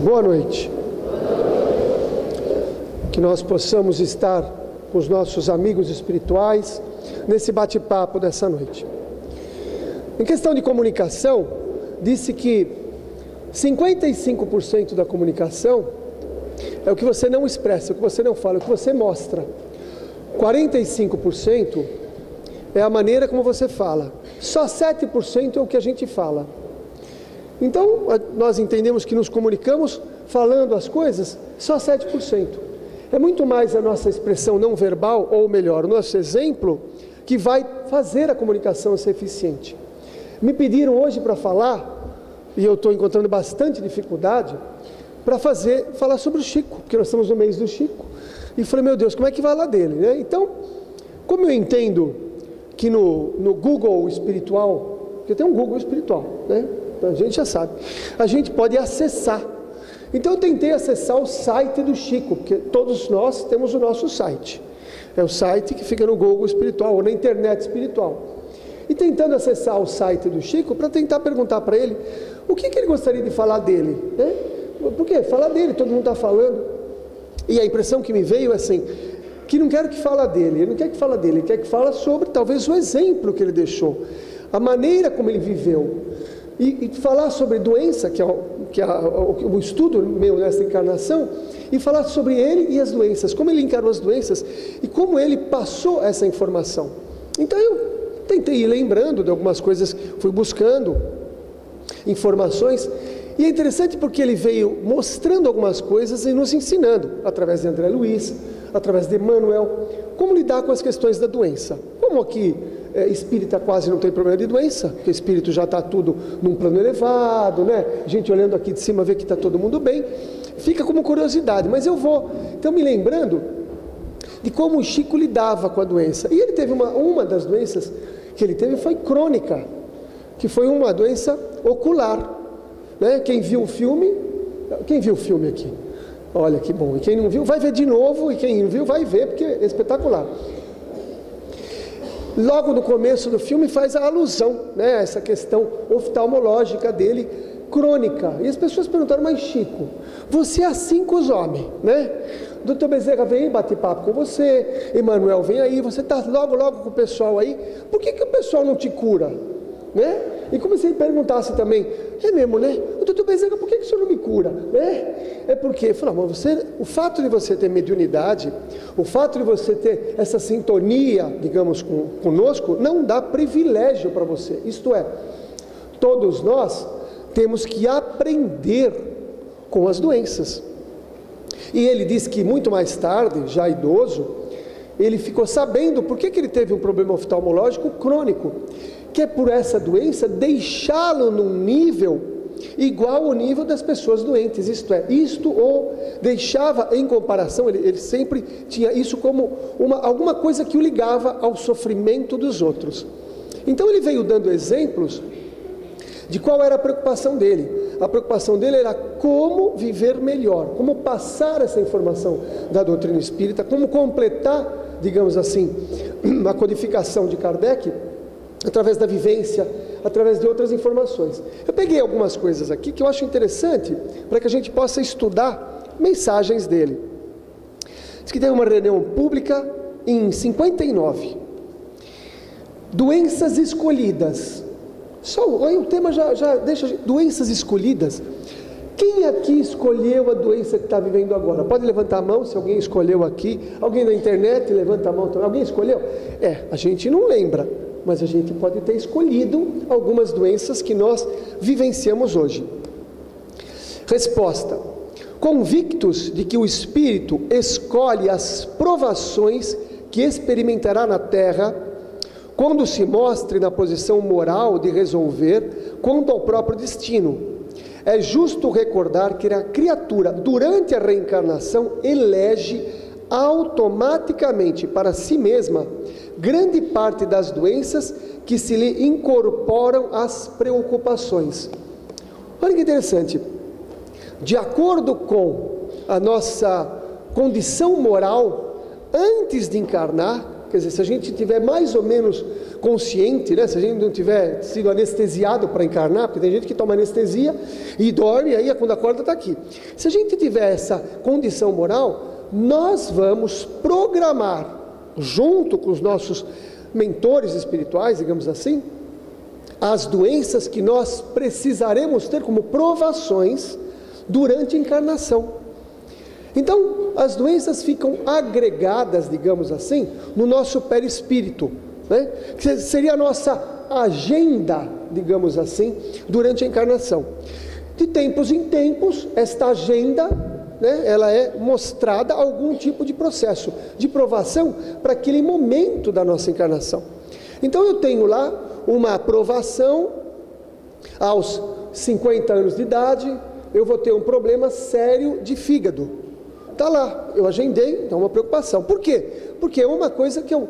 Boa noite. Que nós possamos estar com os nossos amigos espirituais nesse bate-papo dessa noite. Em questão de comunicação, disse que 55% da comunicação é o que você não expressa, o que você não fala, o que você mostra. 45% é a maneira como você fala. Só 7% é o que a gente fala. Então, nós entendemos que nos comunicamos falando as coisas, só 7%. É muito mais a nossa expressão não verbal, ou melhor, o nosso exemplo, que vai fazer a comunicação ser eficiente. Me pediram hoje para falar, e eu estou encontrando bastante dificuldade, para falar sobre o Chico, porque nós estamos no mês do Chico. E falei, meu Deus, como é que vai lá dele, né? Então, como eu entendo que no Google espiritual, porque tem um Google espiritual, né? Então a gente já sabe, a gente pode acessar. Então eu tentei acessar o site do Chico, porque todos nós temos o nosso site. É o site que fica no Google espiritual, ou na internet espiritual. E tentando acessar o site do Chico, para tentar perguntar para ele, o que ele gostaria de falar dele, né? Porque falar dele, todo mundo está falando. E a impressão que me veio é assim, que não quero que fala dele, ele não quer que fala dele, ele quer que fala sobre talvez o exemplo que ele deixou, a maneira como ele viveu. E falar sobre doença, que é o estudo meu nessa encarnação, e falar sobre ele e as doenças, como ele encarou as doenças e como ele passou essa informação. Então eu tentei ir lembrando de algumas coisas, fui buscando informações, e é interessante porque ele veio mostrando algumas coisas e nos ensinando, através de André Luiz, através de Emmanuel, como lidar com as questões da doença. Como aqui espírita quase não tem problema de doença, porque o espírito já está tudo num plano elevado, né? A gente olhando aqui de cima vê que está todo mundo bem, fica como curiosidade, mas eu vou então me lembrando de como o Chico lidava com a doença. E ele teve uma das doenças que ele teve foi crônica, que foi uma doença ocular, né? Quem viu o filme aqui? Olha que bom, e quem não viu vai ver de novo, e quem não viu vai ver, porque é espetacular. Logo no começo do filme faz a alusão, né, a essa questão oftalmológica dele, crônica. E as pessoas perguntaram, mas Chico, você é assim com os homens, né? Doutor Bezerra vem bater papo com você, Emmanuel vem aí, você está logo com o pessoal aí, por que o pessoal não te cura? Né? E como se ele perguntasse também, é mesmo, né? O doutor Bezerra, por que o senhor não me cura? Né? É porque, falou, o fato de você ter mediunidade, o fato de você ter essa sintonia, digamos, conosco, não dá privilégio para você. Isto é, todos nós temos que aprender com as doenças. E ele diz que muito mais tarde, já idoso, ele ficou sabendo por que ele teve um problema oftalmológico crônico, que é por essa doença deixá-lo num nível igual ao nível das pessoas doentes, isto é, isto ou deixava em comparação, ele sempre tinha isso como alguma coisa que o ligava ao sofrimento dos outros. Então ele veio dando exemplos de qual era a preocupação dele. A preocupação dele era como viver melhor, como passar essa informação da doutrina espírita, como completar, digamos assim, a codificação de Kardec, através da vivência, através de outras informações. Eu peguei algumas coisas aqui que eu acho interessante para que a gente possa estudar mensagens dele. Diz que teve uma reunião pública em 59. Doenças escolhidas. Aí o tema já deixa... Doenças escolhidas. Quem aqui escolheu a doença que está vivendo agora? Pode levantar a mão se alguém escolheu aqui. Alguém na internet levanta a mão também. Alguém escolheu? A gente não lembra, mas a gente pode ter escolhido algumas doenças que nós vivenciamos hoje. Resposta: convictos de que o espírito escolhe as provações que experimentará na terra, quando se mostre na posição moral de resolver quanto ao próprio destino. É justo recordar que a criatura, durante a reencarnação, elege automaticamente para si mesma grande parte das doenças que se lhe incorporam às preocupações. Olha que interessante, de acordo com a nossa condição moral antes de encarnar, quer dizer, se a gente tiver mais ou menos consciente, né? Se a gente não tiver sido anestesiado para encarnar, porque tem gente que toma anestesia e dorme, e aí quando acorda está aqui. Se a gente tiver essa condição moral, nós vamos programar, junto com os nossos mentores espirituais, digamos assim, as doenças que nós precisaremos ter como provações durante a encarnação. Então, as doenças ficam agregadas, digamos assim, no nosso perispírito, né? Que seria a nossa agenda, digamos assim, durante a encarnação. De tempos em tempos, esta agenda, né, ela é mostrada algum tipo de processo de provação para aquele momento da nossa encarnação. Então, eu tenho lá uma provação aos 50 anos de idade, eu vou ter um problema sério de fígado. Está lá, eu agendei, então é uma preocupação. Por quê? Porque é uma coisa que eu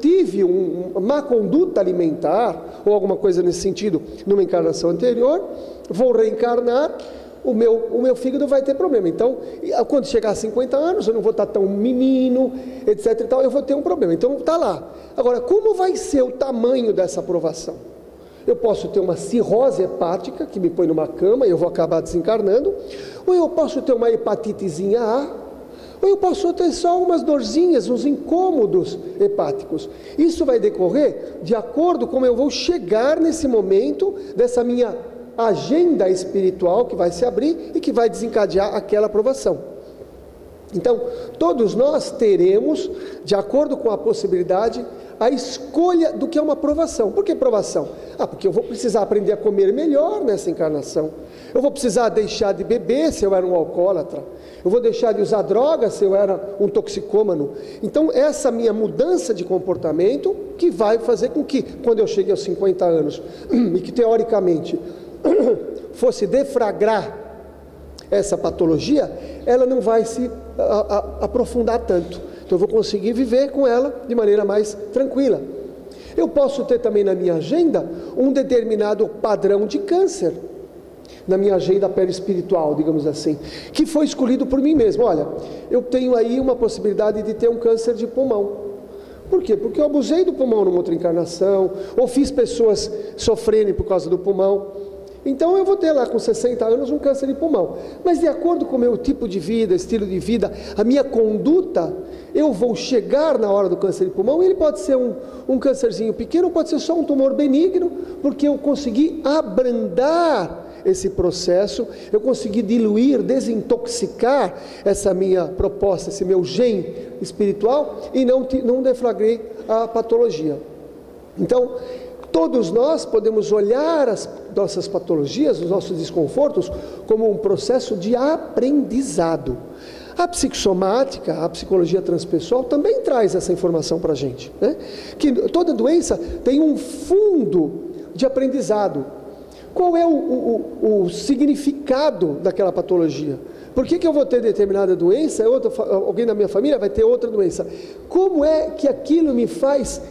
tive uma má conduta alimentar, ou alguma coisa nesse sentido, numa encarnação anterior, vou reencarnar, o meu fígado vai ter problema. Então, quando chegar a 50 anos, eu não vou estar tão menino, etc. e tal, eu vou ter um problema. Então, está lá. Agora, como vai ser o tamanho dessa aprovação? Eu posso ter uma cirrose hepática, que me põe numa cama e eu vou acabar desencarnando, ou eu posso ter uma hepatitezinha A, ou eu posso ter só umas dorzinhas, uns incômodos hepáticos. Isso vai decorrer de acordo com como eu vou chegar nesse momento dessa minha agenda espiritual que vai se abrir e que vai desencadear aquela aprovação. Então, todos nós teremos, de acordo com a possibilidade, a escolha do que é uma provação. Por que provação? Porque eu vou precisar aprender a comer melhor nessa encarnação. Eu vou precisar deixar de beber se eu era um alcoólatra. Eu vou deixar de usar drogas se eu era um toxicômano. Então, essa minha mudança de comportamento que vai fazer com que, quando eu chegue aos 50 anos, e que teoricamente fosse deflagrar essa patologia, ela não vai se aprofundar tanto. Então eu vou conseguir viver com ela de maneira mais tranquila. Eu posso ter também na minha agenda um determinado padrão de câncer, na minha agenda perispiritual, digamos assim, que foi escolhido por mim mesmo. Olha, eu tenho aí uma possibilidade de ter um câncer de pulmão. Por quê? Porque eu abusei do pulmão numa outra encarnação, ou fiz pessoas sofrerem por causa do pulmão. Então eu vou ter lá com 60 anos um câncer de pulmão, mas de acordo com o meu tipo de vida, estilo de vida, a minha conduta, eu vou chegar na hora do câncer de pulmão, e ele pode ser um câncerzinho pequeno, pode ser só um tumor benigno, porque eu consegui abrandar esse processo, eu consegui diluir, desintoxicar essa minha proposta, esse meu gen espiritual, e não deflagrei a patologia. Então, todos nós podemos olhar as nossas patologias, os nossos desconfortos, como um processo de aprendizado. A psicossomática, a psicologia transpessoal também traz essa informação para a gente, né? Que toda doença tem um fundo de aprendizado. Qual é o significado daquela patologia? Por que eu vou ter determinada doença, alguém da minha família vai ter outra doença? Como é que aquilo me faz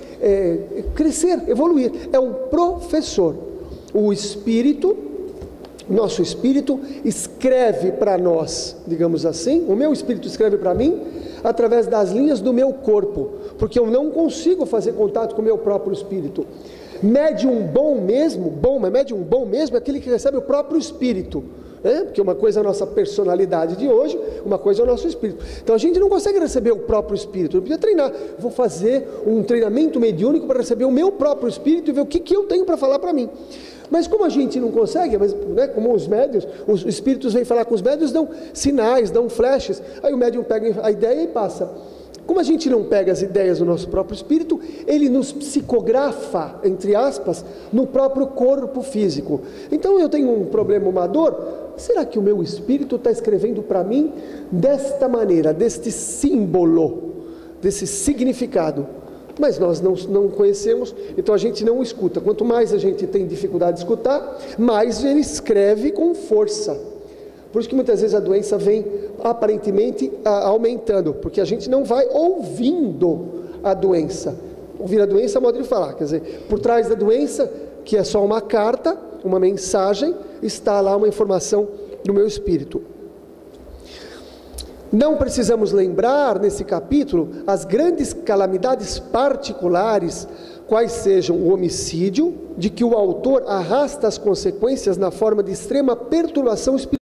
crescer, evoluir? É um professor. O espírito, nosso espírito, escreve para nós, digamos assim, o meu espírito escreve para mim, através das linhas do meu corpo, porque eu não consigo fazer contato com o meu próprio espírito. Médium bom mesmo, médium bom mesmo é aquele que recebe o próprio espírito. Porque uma coisa é a nossa personalidade de hoje, uma coisa é o nosso espírito. Então a gente não consegue receber o próprio espírito, eu precisa treinar. Vou fazer um treinamento mediúnico para receber o meu próprio espírito e ver o que eu tenho para falar para mim. Mas como a gente não consegue, como os médiuns, os espíritos vêm falar com os médiuns, dão sinais, dão flashes, aí o médium pega a ideia e passa. Como a gente não pega as ideias do nosso próprio espírito, ele nos psicografa, entre aspas, no próprio corpo físico. Então eu tenho um problema, uma dor, será que o meu espírito está escrevendo para mim desta maneira, deste símbolo, desse significado? Mas nós não conhecemos, então a gente não escuta. Quanto mais a gente tem dificuldade de escutar, mais ele escreve com força. Por isso que muitas vezes a doença vem aparentemente aumentando, porque a gente não vai ouvindo a doença. Ouvir a doença é modo de falar, quer dizer, por trás da doença, que é só uma carta, uma mensagem, está lá uma informação do meu espírito. Não precisamos lembrar nesse capítulo as grandes calamidades particulares quais sejam o homicídio, de que o autor arrasta as consequências na forma de extrema perturbação espiritual.